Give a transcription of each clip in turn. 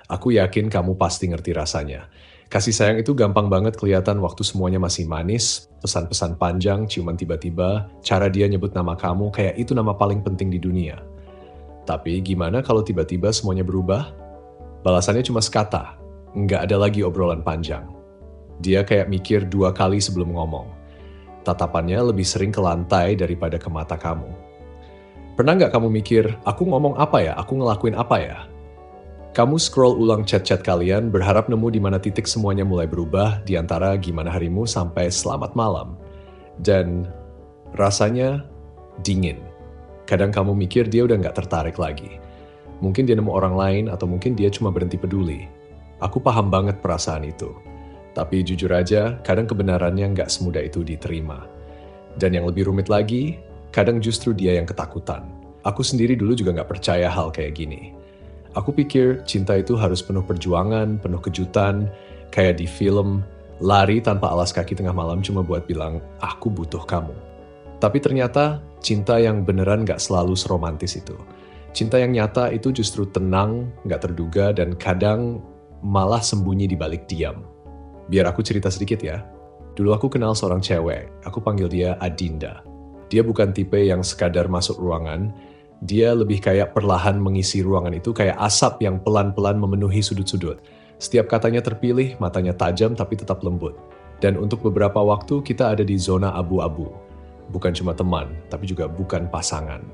Aku yakin kamu pasti ngerti rasanya. Kasih sayang itu gampang banget kelihatan waktu semuanya masih manis, pesan-pesan panjang, ciuman tiba-tiba, cara dia nyebut nama kamu kayak itu nama paling penting di dunia. Tapi gimana kalau tiba-tiba semuanya berubah? Balasannya cuma sekata, nggak ada lagi obrolan panjang. Dia kayak mikir 2 kali sebelum ngomong. Tatapannya lebih sering ke lantai daripada ke mata kamu. Pernah nggak kamu mikir, aku ngomong apa ya? Aku ngelakuin apa ya? Kamu scroll ulang chat-chat kalian, berharap nemu di mana titik semuanya mulai berubah di antara gimana harimu sampai selamat malam. Dan rasanya dingin. Kadang kamu mikir dia udah nggak tertarik lagi. Mungkin dia nemu orang lain atau mungkin dia cuma berhenti peduli. Aku paham banget perasaan itu. Tapi jujur aja, kadang kebenarannya nggak semudah itu diterima. Dan yang lebih rumit lagi, kadang justru dia yang ketakutan. Aku sendiri dulu juga nggak percaya hal kayak gini. Aku pikir cinta itu harus penuh perjuangan, penuh kejutan, kayak di film, lari tanpa alas kaki tengah malam cuma buat bilang, aku butuh kamu. Tapi ternyata cinta yang beneran gak selalu seromantis itu. Cinta yang nyata itu justru tenang, gak terduga, dan kadang malah sembunyi di balik diam. Biar aku cerita sedikit ya. Dulu aku kenal seorang cewek, aku panggil dia Adinda. Dia bukan tipe yang sekadar masuk ruangan, dia lebih kayak perlahan mengisi ruangan itu kayak asap yang pelan-pelan memenuhi sudut-sudut. Setiap katanya terpilih, matanya tajam tapi tetap lembut. Dan untuk beberapa waktu kita ada di zona abu-abu. Bukan cuma teman, tapi juga bukan pasangan.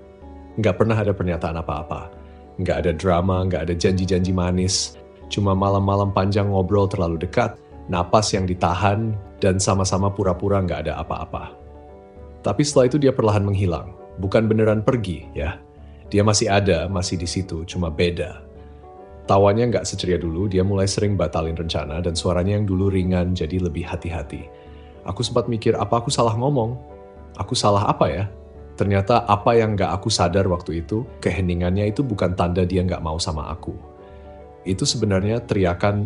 Nggak pernah ada pernyataan apa-apa. Nggak ada drama, nggak ada janji-janji manis. Cuma malam-malam panjang ngobrol terlalu dekat, napas yang ditahan, dan sama-sama pura-pura nggak ada apa-apa. Tapi setelah itu dia perlahan menghilang. Bukan beneran pergi, ya. Dia masih ada, masih di situ, cuma beda. Tawanya nggak seceria dulu, dia mulai sering batalin rencana dan suaranya yang dulu ringan jadi lebih hati-hati. Aku sempat mikir, apa aku salah ngomong? Aku salah apa ya? Ternyata apa yang nggak aku sadar waktu itu, keheningannya itu bukan tanda dia nggak mau sama aku. Itu sebenarnya teriakan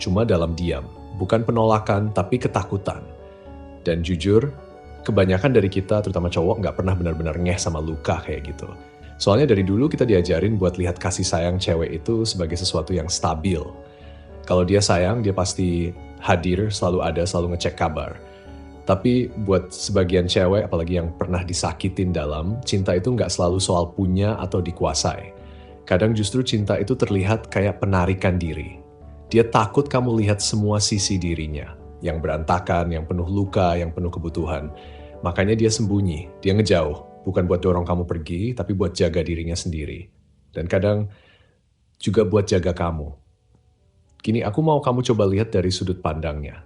cuma dalam diam, bukan penolakan tapi ketakutan. Dan jujur, kebanyakan dari kita, terutama cowok, nggak pernah benar-benar ngeh sama luka kayak gitu. Soalnya dari dulu kita diajarin buat lihat kasih sayang cewek itu sebagai sesuatu yang stabil. Kalau dia sayang, dia pasti hadir, selalu ada, selalu ngecek kabar. Tapi buat sebagian cewek, apalagi yang pernah disakitin dalam, cinta itu nggak selalu soal punya atau dikuasai. Kadang justru cinta itu terlihat kayak penarikan diri. Dia takut kamu lihat semua sisi dirinya, yang berantakan, yang penuh luka, yang penuh kebutuhan. Makanya dia sembunyi, dia ngejauh. Bukan buat dorong kamu pergi, tapi buat jaga dirinya sendiri. Dan kadang juga buat jaga kamu. Kini aku mau kamu coba lihat dari sudut pandangnya.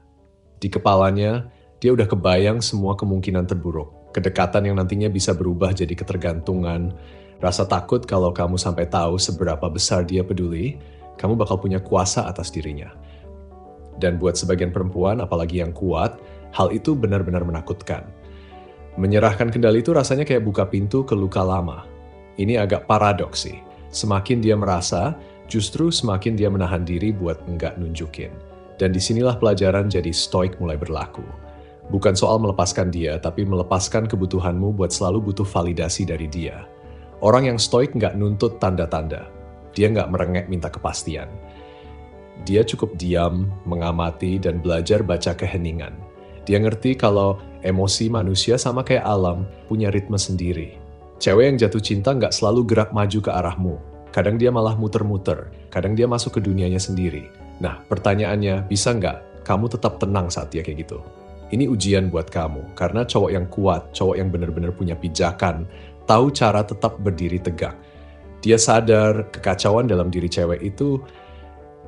Di kepalanya, dia udah kebayang semua kemungkinan terburuk. Kedekatan yang nantinya bisa berubah jadi ketergantungan. Rasa takut kalau kamu sampai tahu seberapa besar dia peduli, kamu bakal punya kuasa atas dirinya. Dan buat sebagian perempuan, apalagi yang kuat, hal itu benar-benar menakutkan. Menyerahkan kendali itu rasanya kayak buka pintu ke luka lama. Ini agak paradoks sih. Semakin dia merasa, justru semakin dia menahan diri buat enggak nunjukin. Dan disinilah pelajaran jadi stoik mulai berlaku. Bukan soal melepaskan dia, tapi melepaskan kebutuhanmu buat selalu butuh validasi dari dia. Orang yang stoik nggak nuntut tanda-tanda. Dia nggak merengek minta kepastian. Dia cukup diam, mengamati, dan belajar baca keheningan. Dia ngerti kalau emosi manusia sama kayak alam, punya ritme sendiri. Cewek yang jatuh cinta nggak selalu gerak maju ke arahmu. Kadang dia malah muter-muter, kadang dia masuk ke dunianya sendiri. Nah, pertanyaannya, bisa nggak kamu tetap tenang saat dia kayak gitu? Ini ujian buat kamu, karena cowok yang kuat, cowok yang benar-benar punya pijakan, tahu cara tetap berdiri tegak. Dia sadar kekacauan dalam diri cewek itu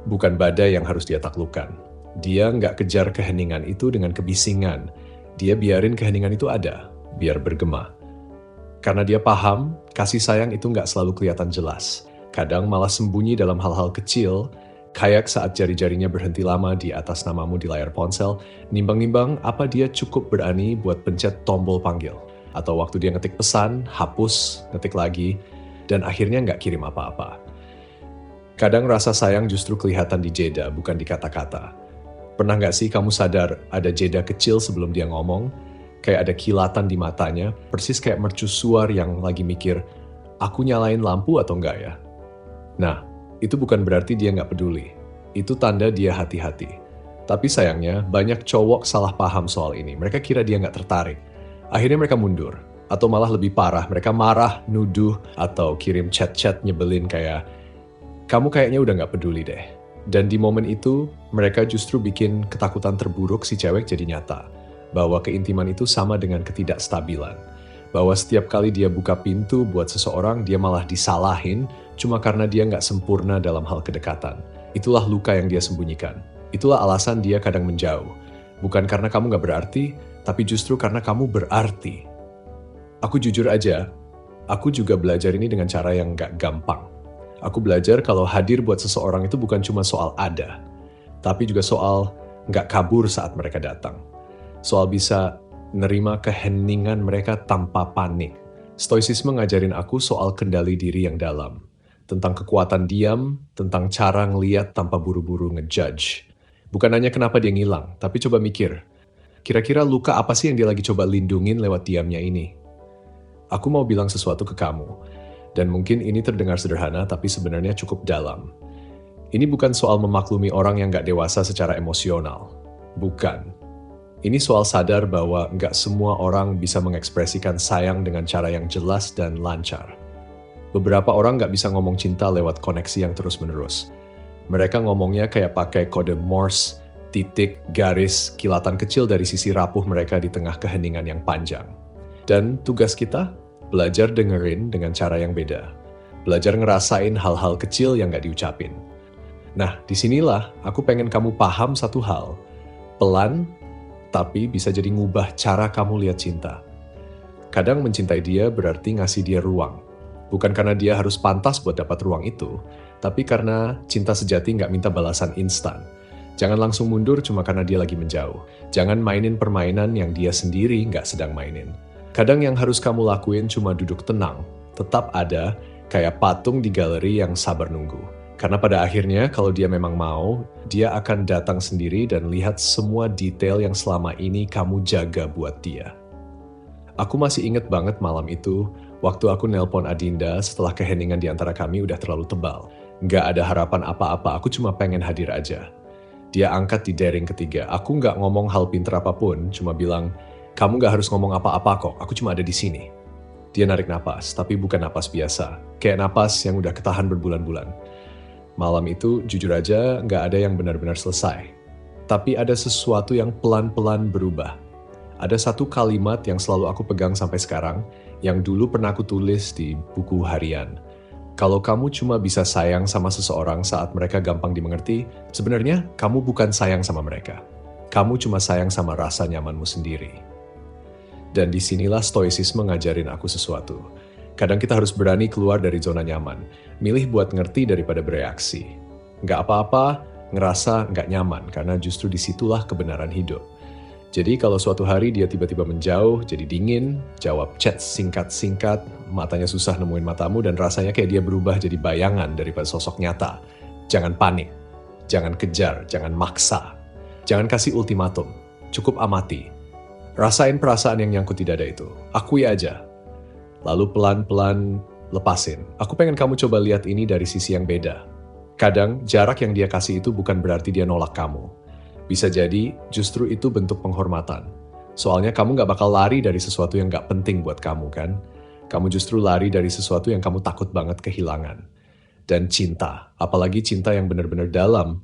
bukan badai yang harus dia taklukkan. Dia nggak kejar keheningan itu dengan kebisingan. Dia biarin keheningan itu ada, biar bergema. Karena dia paham, kasih sayang itu nggak selalu kelihatan jelas. Kadang malah sembunyi dalam hal-hal kecil, kayak saat jari-jarinya berhenti lama di atas namamu di layar ponsel, nimbang-nimbang apa dia cukup berani buat pencet tombol panggil. Atau waktu dia ngetik pesan, hapus, ngetik lagi, dan akhirnya nggak kirim apa-apa. Kadang rasa sayang justru kelihatan di jeda, bukan di kata-kata. Pernah nggak sih kamu sadar ada jeda kecil sebelum dia ngomong? Kayak ada kilatan di matanya, persis kayak mercusuar yang lagi mikir, aku nyalain lampu atau enggak ya? Nah, Itu bukan berarti dia nggak peduli. Itu tanda dia hati-hati. Tapi sayangnya, banyak cowok salah paham soal ini. Mereka kira dia nggak tertarik. Akhirnya mereka mundur. Atau malah lebih parah, mereka marah, nuduh, atau kirim chat-chat nyebelin kayak, kamu kayaknya udah nggak peduli deh. Dan di momen itu, mereka justru bikin ketakutan terburuk si cewek jadi nyata. Bahwa keintiman itu sama dengan ketidakstabilan. Bahwa setiap kali dia buka pintu buat seseorang, dia malah disalahin cuma karena dia nggak sempurna dalam hal kedekatan. Itulah luka yang dia sembunyikan. Itulah alasan dia kadang menjauh. Bukan karena kamu nggak berarti, tapi justru karena kamu berarti. Aku jujur aja, aku juga belajar ini dengan cara yang nggak gampang. Aku belajar kalau hadir buat seseorang itu bukan cuma soal ada, tapi juga soal nggak kabur saat mereka datang. Soal bisa nerima keheningan mereka tanpa panik. Stoicisme ngajarin aku soal kendali diri yang dalam. Tentang kekuatan diam, tentang cara ngeliat tanpa buru-buru ngejudge. Bukan hanya kenapa dia ngilang, tapi coba mikir. Kira-kira luka apa sih yang dia lagi coba lindungin lewat diamnya ini? Aku mau bilang sesuatu ke kamu. Dan mungkin ini terdengar sederhana, tapi sebenarnya cukup dalam. Ini bukan soal memaklumi orang yang gak dewasa secara emosional. Bukan. Ini soal sadar bahwa gak semua orang bisa mengekspresikan sayang dengan cara yang jelas dan lancar. Beberapa orang gak bisa ngomong cinta lewat koneksi yang terus-menerus. Mereka ngomongnya kayak pakai kode Morse, titik, garis, kilatan kecil dari sisi rapuh mereka di tengah keheningan yang panjang. Dan tugas kita, belajar dengerin dengan cara yang beda. Belajar ngerasain hal-hal kecil yang gak diucapin. Nah, disinilah aku pengen kamu paham satu hal. Pelan, tapi bisa jadi ngubah cara kamu lihat cinta. Kadang mencintai dia berarti ngasih dia ruang. Bukan karena dia harus pantas buat dapat ruang itu, tapi karena cinta sejati gak minta balasan instan. Jangan langsung mundur cuma karena dia lagi menjauh. Jangan mainin permainan yang dia sendiri gak sedang mainin. Kadang yang harus kamu lakuin cuma duduk tenang, tetap ada, kayak patung di galeri yang sabar nunggu. Karena pada akhirnya kalau dia memang mau, dia akan datang sendiri dan lihat semua detail yang selama ini kamu jaga buat dia. Aku masih inget banget malam itu, waktu aku nelpon Adinda setelah keheningan di antara kami udah terlalu tebal. Nggak ada harapan apa-apa, aku cuma pengen hadir aja. Dia angkat di daring ketiga, aku nggak ngomong hal pinter apapun, cuma bilang, kamu gak harus ngomong apa-apa kok, aku cuma ada di sini. Dia narik napas, tapi bukan napas biasa. Kayak napas yang udah ketahan berbulan-bulan. Malam itu, jujur aja, gak ada yang benar-benar selesai. Tapi ada sesuatu yang pelan-pelan berubah. Ada satu kalimat yang selalu aku pegang sampai sekarang, yang dulu pernah aku tulis di buku harian. Kalau kamu cuma bisa sayang sama seseorang saat mereka gampang dimengerti, sebenarnya kamu bukan sayang sama mereka. Kamu cuma sayang sama rasa nyamanmu sendiri. Dan disinilah stoicisme ngajarin aku sesuatu. Kadang kita harus berani keluar dari zona nyaman, milih buat ngerti daripada bereaksi. Nggak apa-apa, ngerasa nggak nyaman, karena justru disitulah kebenaran hidup. Jadi kalau suatu hari dia tiba-tiba menjauh, jadi dingin, jawab chat singkat-singkat, matanya susah nemuin matamu, dan rasanya kayak dia berubah jadi bayangan daripada sosok nyata. Jangan panik, jangan kejar, jangan maksa, jangan kasih ultimatum, cukup amati. Rasain perasaan yang nyangkut di dada itu. Akui aja. Lalu pelan-pelan lepasin. Aku pengen kamu coba lihat ini dari sisi yang beda. Kadang jarak yang dia kasih itu bukan berarti dia nolak kamu. Bisa jadi justru itu bentuk penghormatan. Soalnya kamu gak bakal lari dari sesuatu yang gak penting buat kamu kan. Kamu justru lari dari sesuatu yang kamu takut banget kehilangan. Dan cinta, apalagi cinta yang benar-benar dalam,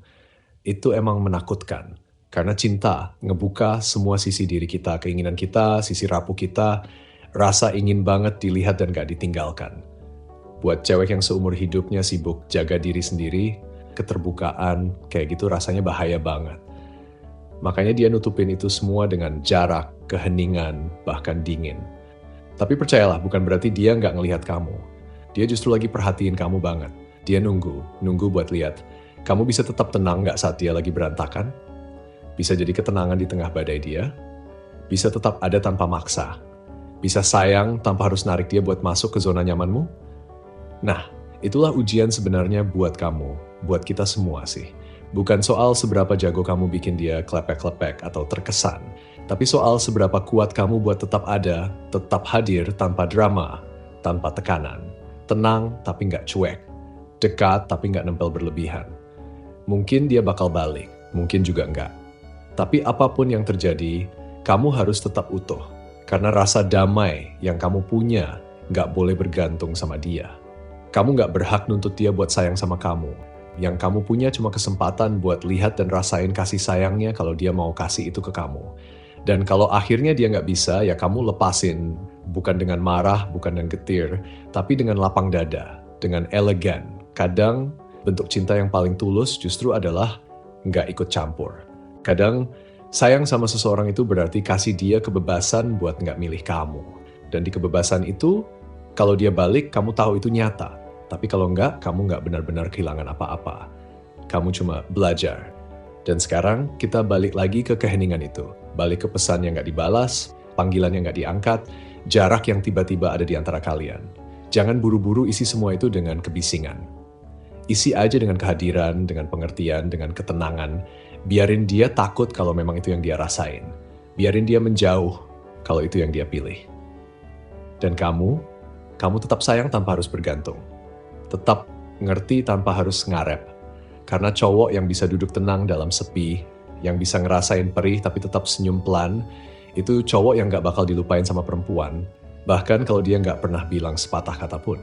itu emang menakutkan. Karena cinta ngebuka semua sisi diri kita, keinginan kita, sisi rapuh kita, rasa ingin banget dilihat dan gak ditinggalkan. Buat cewek yang seumur hidupnya sibuk jaga diri sendiri, keterbukaan, kayak gitu rasanya bahaya banget. Makanya dia nutupin itu semua dengan jarak, keheningan, bahkan dingin. Tapi percayalah, bukan berarti dia nggak ngelihat kamu. Dia justru lagi perhatiin kamu banget. Dia nunggu buat lihat. Kamu bisa tetap tenang nggak saat dia lagi berantakan? Bisa jadi ketenangan di tengah badai dia. Bisa tetap ada tanpa maksa. Bisa sayang tanpa harus narik dia buat masuk ke zona nyamanmu. Nah, itulah ujian sebenarnya buat kamu, buat kita semua sih. Bukan soal seberapa jago kamu bikin dia klepek-klepek atau terkesan, tapi soal seberapa kuat kamu buat tetap ada, tetap hadir tanpa drama, tanpa tekanan. Tenang tapi nggak cuek. dekat tapi nggak nempel berlebihan. Mungkin dia bakal balik, mungkin juga enggak. Tapi apapun yang terjadi, kamu harus tetap utuh. Karena rasa damai yang kamu punya nggak boleh bergantung sama dia. Kamu nggak berhak nuntut dia buat sayang sama kamu. Yang kamu punya cuma kesempatan buat lihat dan rasain kasih sayangnya kalau dia mau kasih itu ke kamu. Dan kalau akhirnya dia nggak bisa, ya kamu lepasin. Bukan dengan marah, bukan dengan getir, tapi dengan lapang dada, dengan elegan. Kadang bentuk cinta yang paling tulus justru adalah nggak ikut campur. Kadang sayang sama seseorang itu berarti kasih dia kebebasan buat nggak milih kamu. Dan di kebebasan itu, kalau dia balik, kamu tahu itu nyata. Tapi kalau nggak, kamu nggak benar-benar kehilangan apa-apa. Kamu cuma belajar. Dan sekarang kita balik lagi ke keheningan itu. Balik ke pesan yang nggak dibalas, panggilan yang nggak diangkat, jarak yang tiba-tiba ada di antara kalian. Jangan buru-buru isi semua itu dengan kebisingan. Isi aja dengan kehadiran, dengan pengertian, dengan ketenangan. Biarin dia takut kalau memang itu yang dia rasain. Biarin dia menjauh kalau itu yang dia pilih. Dan kamu tetap sayang tanpa harus bergantung. Tetap ngerti tanpa harus ngarep. Karena cowok yang bisa duduk tenang dalam sepi, yang bisa ngerasain perih tapi tetap senyum pelan, itu cowok yang gak bakal dilupain sama perempuan, bahkan kalau dia gak pernah bilang sepatah kata pun.